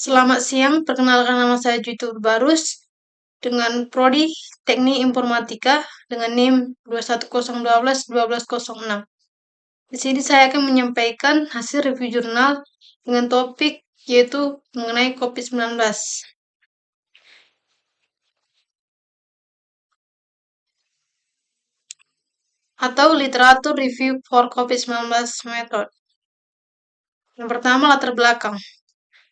Selamat siang, perkenalkan nama saya Juitu Barus dengan Prodi Teknik Informatika dengan NIM 21012-1206. Di sini saya akan menyampaikan hasil review jurnal dengan topik yaitu mengenai COVID-19 atau Literatur Review for COVID-19 Method. Yang pertama, latar belakang.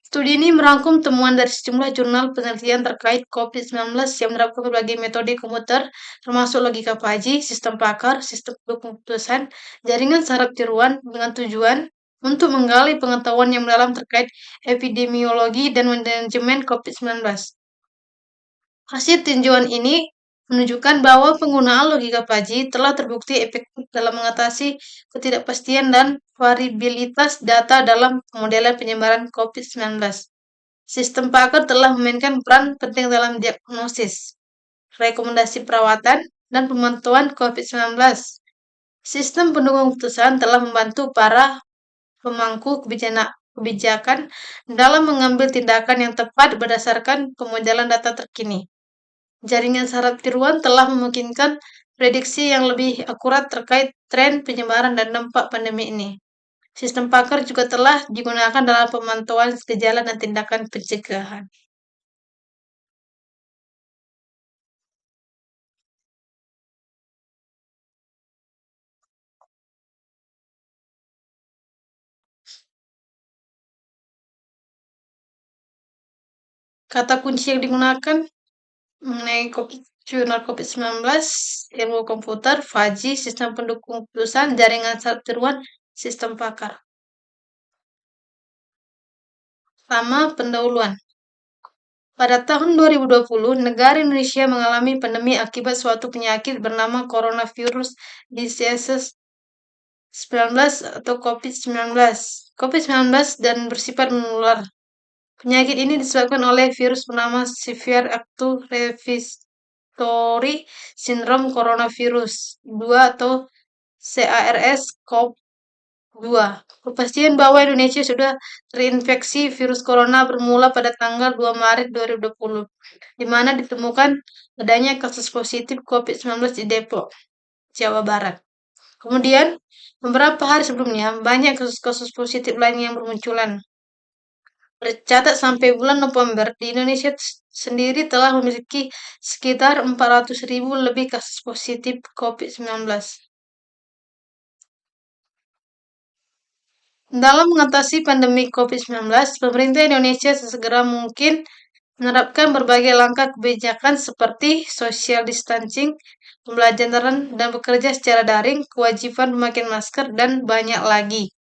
Studi ini merangkum temuan dari sejumlah jurnal penelitian terkait COVID-19 yang menerapkan berbagai metode komputer, termasuk logika Fuzzy, sistem pakar, sistem pendukung keputusan, jaringan saraf tiruan dengan tujuan untuk menggali pengetahuan yang mendalam terkait epidemiologi dan manajemen COVID-19. Hasil tinjauan ini menunjukkan bahwa penggunaan logika Fuzzy telah terbukti efektif dalam mengatasi ketidakpastian dan variabilitas data dalam pemodelan penyebaran COVID-19. Sistem pakar telah memainkan peran penting dalam diagnosis, rekomendasi perawatan, dan pemantauan COVID-19. Sistem pendukung keputusan telah membantu para pemangku kebijakan dalam mengambil tindakan yang tepat berdasarkan pemodelan data terkini. Jaringan saraf tiruan telah memungkinkan prediksi yang lebih akurat terkait tren penyebaran dan dampak pandemi ini. Sistem pakar juga telah digunakan dalam pemantauan gejala dan tindakan pencegahan. Kata kunci yang digunakan mengenai jurnal COVID-19, ilmu komputer, Fuzzy, sistem pendukung keputusan, jaringan saraf tiruan, sistem pakar. Pertama, pendahuluan. Pada tahun 2020, negara Indonesia mengalami pandemi akibat suatu penyakit bernama coronavirus disease 19 atau COVID-19. COVID-19 dan bersifat menular. Penyakit ini disebabkan oleh virus bernama Severe Acute Respiratory Syndrome Coronavirus 2 atau SARS-CoV-2. Kepastian bahwa Indonesia sudah terinfeksi virus corona bermula pada tanggal 2 Maret 2020, di mana ditemukan adanya kasus positif COVID-19 di Depok, Jawa Barat. Kemudian, beberapa hari sebelumnya, banyak kasus-kasus positif lain yang bermunculan. Tercatat sampai bulan November, di Indonesia sendiri telah memiliki sekitar 400.000 lebih kasus positif COVID-19. Dalam mengatasi pandemi COVID-19, pemerintah Indonesia sesegera mungkin menerapkan berbagai langkah kebijakan seperti social distancing, pembelajaran dan bekerja secara daring, kewajiban memakai masker, dan banyak lagi.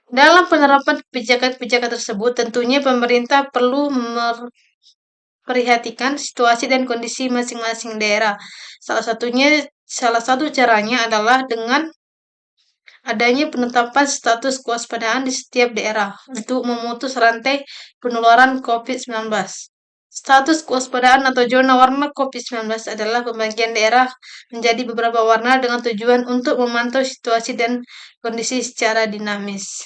Dalam penerapan kebijakan-kebijakan tersebut, tentunya pemerintah perlu memperhatikan situasi dan kondisi masing-masing daerah. Salah satu caranya adalah dengan adanya penetapan status kewaspadaan di setiap daerah untuk memutus rantai penularan COVID-19. Status kewaspadaan atau zona warna COVID-19 adalah pembagian daerah menjadi beberapa warna dengan tujuan untuk memantau situasi dan kondisi secara dinamis.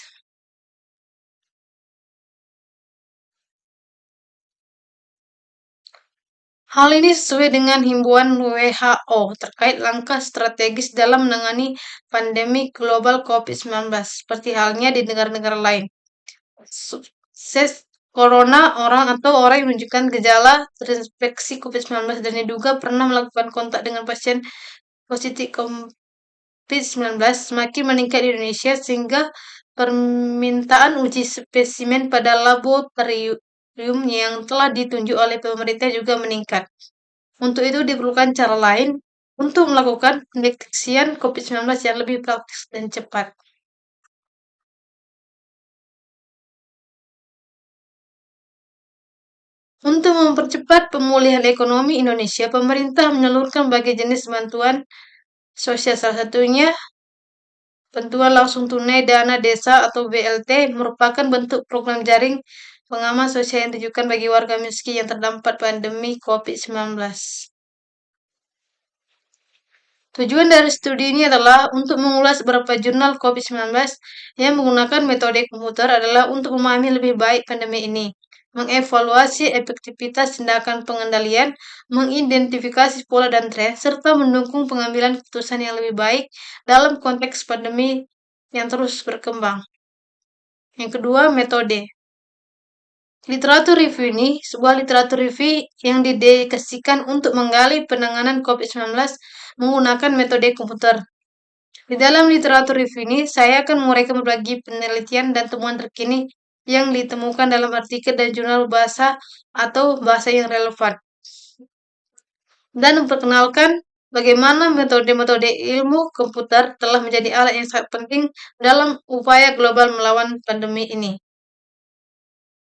Hal ini sesuai dengan himbauan WHO terkait langkah strategis dalam menangani pandemi global COVID-19, seperti halnya di negara-negara lain. Sukses corona orang yang menunjukkan gejala terinfeksi COVID-19 dan diduga pernah melakukan kontak dengan pasien positif COVID-19 semakin meningkat di Indonesia sehingga permintaan uji spesimen pada laboratorium yang telah ditunjuk oleh pemerintah juga meningkat. Untuk itu diperlukan cara lain untuk melakukan pendeteksian COVID-19 yang lebih praktis dan cepat. Untuk mempercepat pemulihan ekonomi Indonesia, pemerintah menyalurkan berbagai jenis bantuan sosial, salah satunya bantuan langsung tunai dana desa atau BLT merupakan bentuk program jaring pengaman sosial yang ditujukan bagi warga miskin yang terdampak pandemi COVID-19. Tujuan dari studi ini adalah untuk mengulas beberapa jurnal COVID-19 yang menggunakan metode komputer adalah untuk memahami lebih baik pandemi ini, mengevaluasi efektivitas tindakan pengendalian, mengidentifikasi pola dan tren, serta mendukung pengambilan keputusan yang lebih baik dalam konteks pandemi yang terus berkembang. Yang kedua, metode. Literatur review ini sebuah literatur review yang didedikasikan untuk menggali penanganan COVID-19 menggunakan metode komputer. Di dalam literatur review ini, saya akan menguraikan berbagai penelitian dan temuan terkini yang ditemukan dalam artikel dan jurnal bahasa atau bahasa yang relevan. Dan memperkenalkan bagaimana metode-metode ilmu komputer telah menjadi alat yang sangat penting dalam upaya global melawan pandemi ini.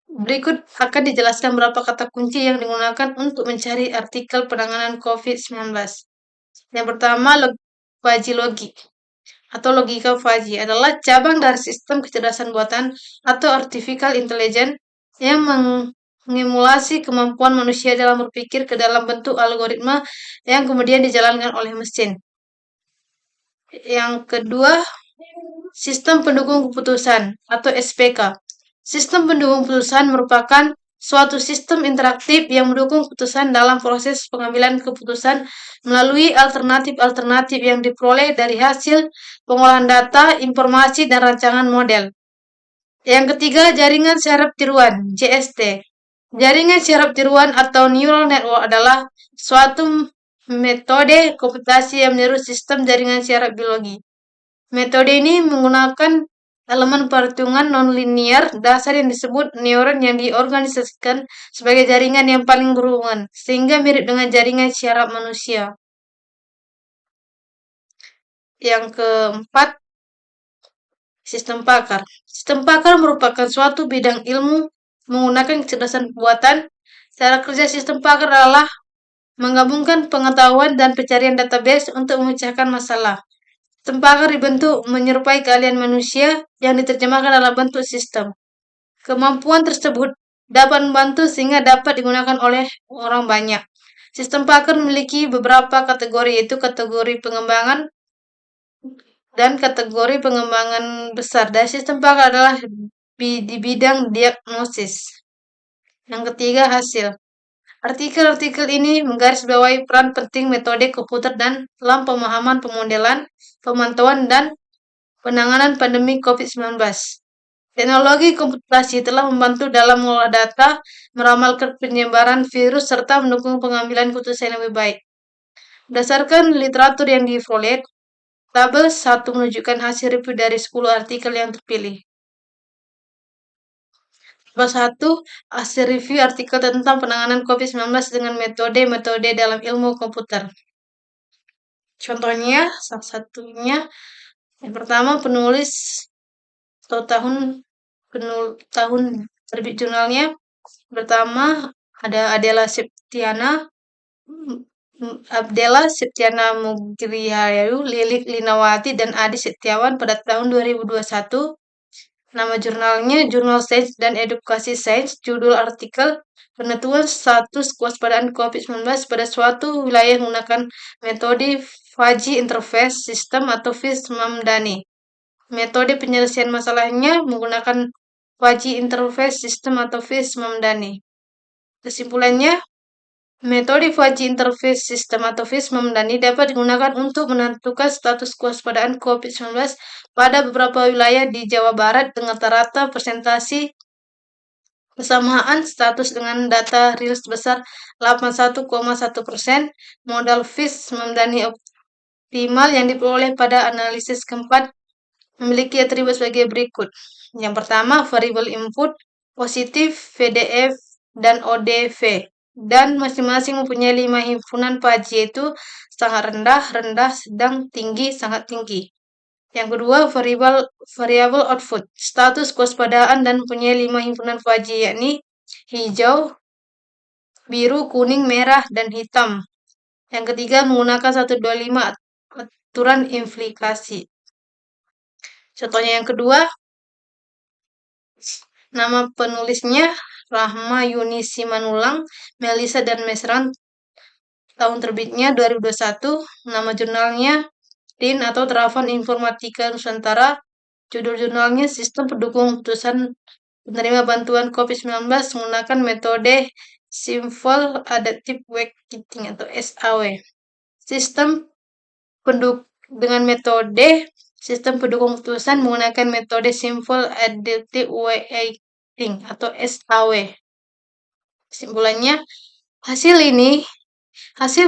Berikut akan dijelaskan beberapa kata kunci yang digunakan untuk mencari artikel penanganan COVID-19. Yang pertama, Fuzzy Logic atau logika fuzzy adalah cabang dari sistem kecerdasan buatan atau artificial intelligence yang mengimulasi kemampuan manusia dalam berpikir ke dalam bentuk algoritma yang kemudian dijalankan oleh mesin. Yang kedua, sistem pendukung keputusan atau SPK. Sistem pendukung keputusan merupakan suatu sistem interaktif yang mendukung keputusan dalam proses pengambilan keputusan melalui alternatif-alternatif yang diperoleh dari hasil pengolahan data, informasi, dan rancangan model. Yang ketiga, jaringan syaraf tiruan, JST. Jaringan syaraf tiruan atau neural network adalah suatu metode komputasi yang meniru sistem jaringan syaraf biologi. Metode ini menggunakan elemen perhitungan nonlinear dasar yang disebut neuron yang diorganisasikan sebagai jaringan yang paling berhubungan, sehingga mirip dengan jaringan syaraf manusia. Yang keempat, sistem pakar. Sistem pakar merupakan suatu bidang ilmu menggunakan kecerdasan buatan. Cara kerja sistem pakar adalah menggabungkan pengetahuan dan pencarian database untuk memecahkan masalah. Sistem pakar dibentuk menyerupai keahlian manusia yang diterjemahkan dalam bentuk sistem. Kemampuan tersebut dapat membantu sehingga dapat digunakan oleh orang banyak. Sistem pakar memiliki beberapa kategori, yaitu kategori pengembangan dan kategori pengembangan besar. Dan sistem pakar adalah di bidang diagnosis. Yang ketiga, hasil. Artikel-artikel ini menggarisbawahi peran penting metode komputer dan dalam pemahaman pemodelan, pemantauan, dan penanganan pandemi COVID-19. Teknologi komputasi telah membantu dalam mengolah data, meramalkan penyebaran virus, serta mendukung pengambilan keputusan yang lebih baik. Berdasarkan literatur yang diperoleh, tabel 1 menunjukkan hasil review dari 10 artikel yang terpilih. Tabel 1, hasil review artikel tentang penanganan COVID-19 dengan metode-metode dalam ilmu komputer. Contohnya, salah satunya, yang pertama penulis atau tahun terbit jurnalnya. Pertama ada Adela Septiana Mugrihayu, Lilik Linawati, dan Adi Setiawan pada tahun 2021. Nama jurnalnya Jurnal Sains dan Edukasi Sains. Judul artikel penentuan status kewaspadaan COVID-19 pada suatu wilayah menggunakan metode Fuzzy Interface System atau FIS-Mamdani. Metode penyelesaian masalahnya menggunakan Fuzzy Interface System atau FIS-Mamdani. Kesimpulannya, metode Fuzzy Interface System atau FIS-Mamdani dapat digunakan untuk menentukan status kewaspadaan COVID-19 pada beberapa wilayah di Jawa Barat dengan rata-rata persentase kesamaan status dengan data real sebesar 81,1%. Modal FIS-Mamdani optimal yang diperoleh pada analisis keempat memiliki atribut sebagai berikut. Yang pertama, variable input, positif, VDF, dan ODV. Dan masing-masing mempunyai 5 himpunan Fuzzy, yaitu sangat rendah, rendah, sedang, tinggi, sangat tinggi. Yang kedua, variable output, status kewaspadaan dan mempunyai 5 himpunan Fuzzy, yakni hijau, biru, kuning, merah, dan hitam. Yang ketiga, menggunakan 125 aturan implikasi. Contohnya yang kedua, nama penulisnya Rahma Yuni Simanulang, Melisa dan Mesran. tahun terbitnya 2021, nama jurnalnya TIN atau Terapan Informatika Nusantara, judul jurnalnya Sistem Pendukung Putusan Penerima Bantuan COVID-19 menggunakan metode Simple Adaptive Waiting atau SAW. Sistem penduk dengan metode sistem pendukung putusan menggunakan metode Simple Adaptive Waiting atau SAW. Kesimpulannya, hasil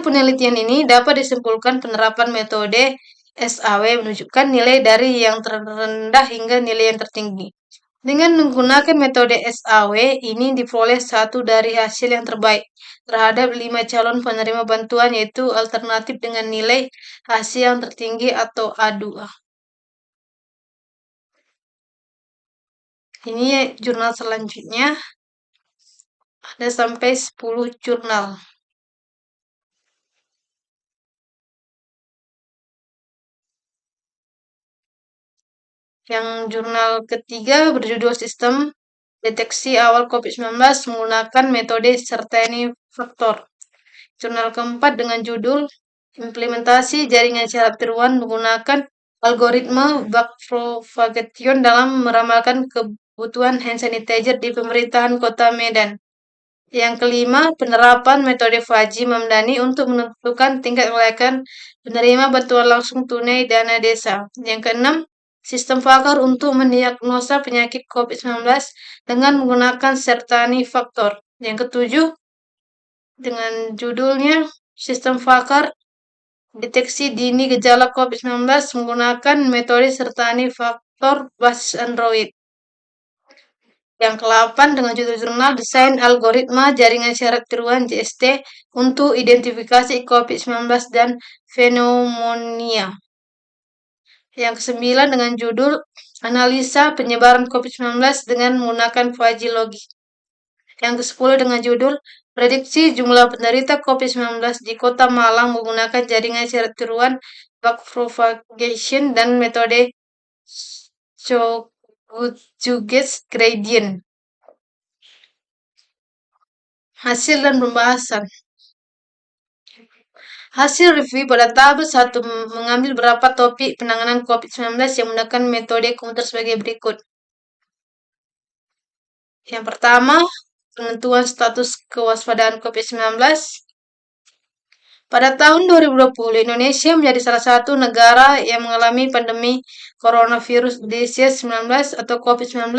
penelitian ini dapat disimpulkan penerapan metode SAW menunjukkan nilai dari yang terendah hingga nilai yang tertinggi. Dengan menggunakan metode SAW, ini diperoleh satu dari hasil yang terbaik terhadap 5 calon penerima bantuan, yaitu alternatif dengan nilai hasil yang tertinggi atau A2. Ini jurnal selanjutnya, ada sampai 10 jurnal. Yang jurnal ketiga berjudul Sistem Deteksi Awal COVID-19 menggunakan metode Certainty Factor. Jurnal keempat dengan judul Implementasi Jaringan Syarat Tiruan menggunakan algoritma backpropagation dalam meramalkan kebutuhan hand sanitizer di pemerintahan Kota Medan. Yang kelima, penerapan metode Faji Mamdani untuk menentukan tingkat kelayakan penerima bantuan langsung tunai dana desa. Yang keenam, sistem faktor untuk mendiagnosa penyakit COVID-19 dengan menggunakan Certainty Factor. Yang ketujuh, dengan judulnya Sistem Faktor Deteksi Dini Gejala COVID-19 menggunakan metode Certainty Factor berbasis Android. Yang ke-8 dengan judul jurnal Desain Algoritma Jaringan Syarat Tiruan JST untuk Identifikasi COVID-19 dan Pneumonia. Yang ke-9 dengan judul Analisa Penyebaran COVID-19 dengan menggunakan Faji Logi. Yang ke-10 dengan judul Prediksi Jumlah Penderita COVID-19 di Kota Malang menggunakan Jaringan Syarat Tiruan Backpropagation dan metode Chogges Gradient. Hasil dan pembahasan. Hasil review pada tahap 1 mengambil beberapa topik penanganan COVID-19 yang menggunakan metode komputer sebagai berikut. Yang pertama, penentuan status kewaspadaan COVID-19. Pada tahun 2020, Indonesia menjadi salah satu negara yang mengalami pandemi coronavirus disease-19 atau COVID-19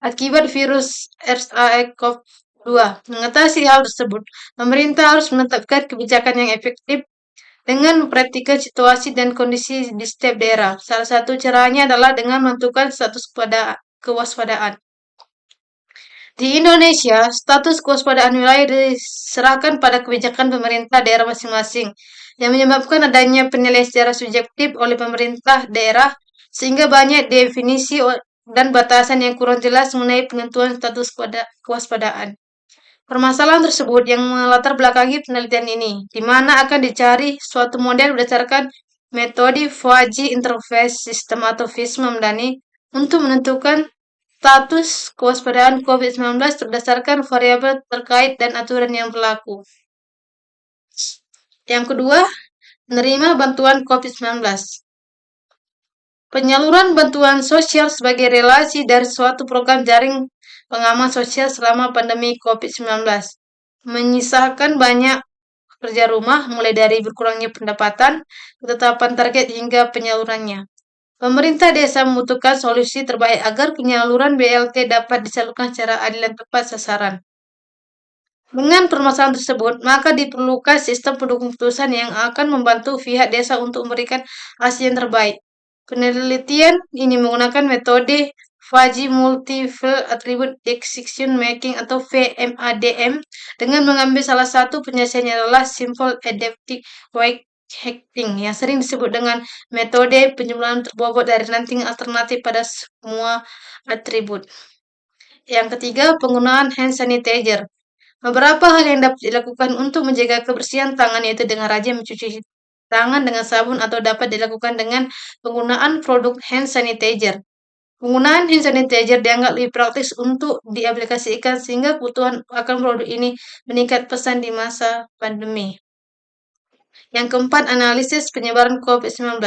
akibat virus SARS-CoV-2. Mengatasi hal tersebut, pemerintah harus menetapkan kebijakan yang efektif dengan memperhatikan situasi dan kondisi di setiap daerah. Salah satu caranya adalah dengan menentukan status kewaspadaan. Di Indonesia, status kewaspadaan wilayah diserahkan pada kebijakan pemerintah daerah masing-masing, yang menyebabkan adanya penilaian secara subjektif oleh pemerintah daerah, sehingga banyak definisi dan batasan yang kurang jelas mengenai penentuan status kewaspadaan. Permasalahan tersebut yang melatar belakangi penelitian ini, di mana akan dicari suatu model berdasarkan metode Faji Interface System atau FISM Mamdani untuk menentukan status kewaspadaan COVID-19 berdasarkan variabel terkait dan aturan yang berlaku. Yang kedua, menerima bantuan COVID-19. Penyaluran bantuan sosial sebagai relasi dari suatu program jaring pengaman sosial selama pandemi COVID-19 menyisakan banyak kerja rumah, mulai dari berkurangnya pendapatan, ketetapan target hingga penyalurannya. Pemerintah desa membutuhkan solusi terbaik agar penyaluran BLT dapat disalurkan secara adil dan tepat sasaran. Dengan permasalahan tersebut, maka diperlukan sistem pendukung putusan yang akan membantu pihak desa untuk memberikan hasil yang terbaik. Penelitian ini menggunakan metode Faji Multiple Attribute Decision Making atau VMADM dengan mengambil salah satu penyelesaiannya adalah Simple Adaptive Weighting yang sering disebut dengan metode penjumlahan terbobot dari ranting alternatif pada semua atribut. Yang ketiga, penggunaan hand sanitizer. Beberapa hal yang dapat dilakukan untuk menjaga kebersihan tangan, yaitu dengan rajin mencuci tangan dengan sabun atau dapat dilakukan dengan penggunaan produk hand sanitizer. Penggunaan hand sanitizer dianggap lebih praktis untuk diaplikasikan sehingga kebutuhan akan produk ini meningkat pesat di masa pandemi. Yang keempat, analisis penyebaran COVID-19.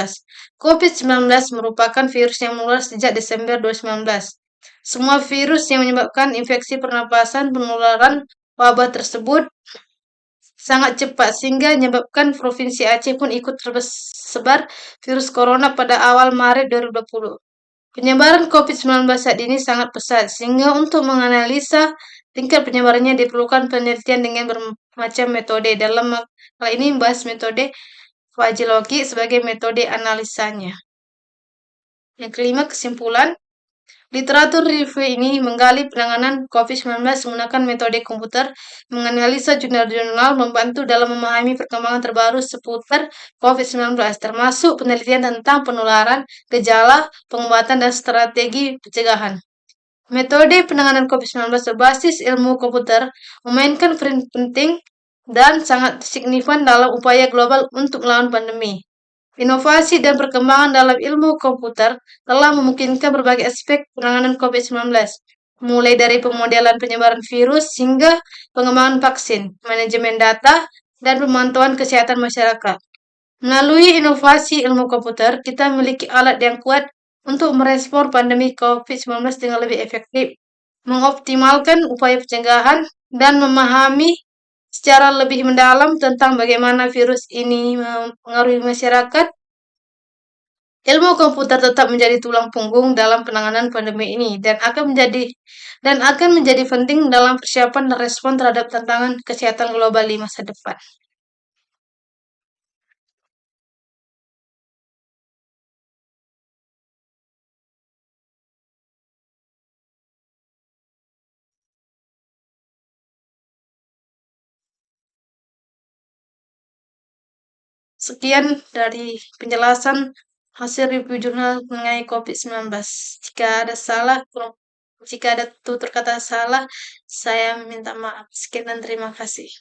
COVID-19 merupakan virus yang menular sejak Desember 2019. Semua virus yang menyebabkan infeksi pernapasan penularan wabah tersebut sangat cepat sehingga menyebabkan Provinsi Aceh pun ikut tersebar virus corona pada awal Maret 2020. Penyebaran COVID-19 saat ini sangat pesat, sehingga untuk menganalisa tingkat penyebarannya diperlukan penelitian dengan bermacam metode. Dalam hal ini membahas metode fagilogi sebagai metode analisanya. Yang kelima, kesimpulan. Literatur review ini menggali penanganan COVID-19 menggunakan metode komputer, menganalisa jurnal-jurnal, membantu dalam memahami perkembangan terbaru seputar COVID-19, termasuk penelitian tentang penularan, gejala, pengobatan, dan strategi pencegahan. Metode penanganan COVID-19 berbasis ilmu komputer memainkan peran penting dan sangat signifikan dalam upaya global untuk melawan pandemi. Inovasi dan perkembangan dalam ilmu komputer telah memungkinkan berbagai aspek penanganan COVID-19, mulai dari pemodelan penyebaran virus hingga pengembangan vaksin, manajemen data, dan pemantauan kesehatan masyarakat. Melalui inovasi ilmu komputer, kita memiliki alat yang kuat untuk merespon pandemi COVID-19 dengan lebih efektif, mengoptimalkan upaya pencegahan, dan memahami secara lebih mendalam tentang bagaimana virus ini mempengaruhi masyarakat. Ilmu komputer tetap menjadi tulang punggung dalam penanganan pandemi ini dan akan menjadi penting dalam persiapan dan respon terhadap tantangan kesehatan global di masa depan. Sekian dari penjelasan hasil review jurnal mengenai COVID-19. Jika ada tutur kata salah, saya minta maaf. Sekian dan terima kasih.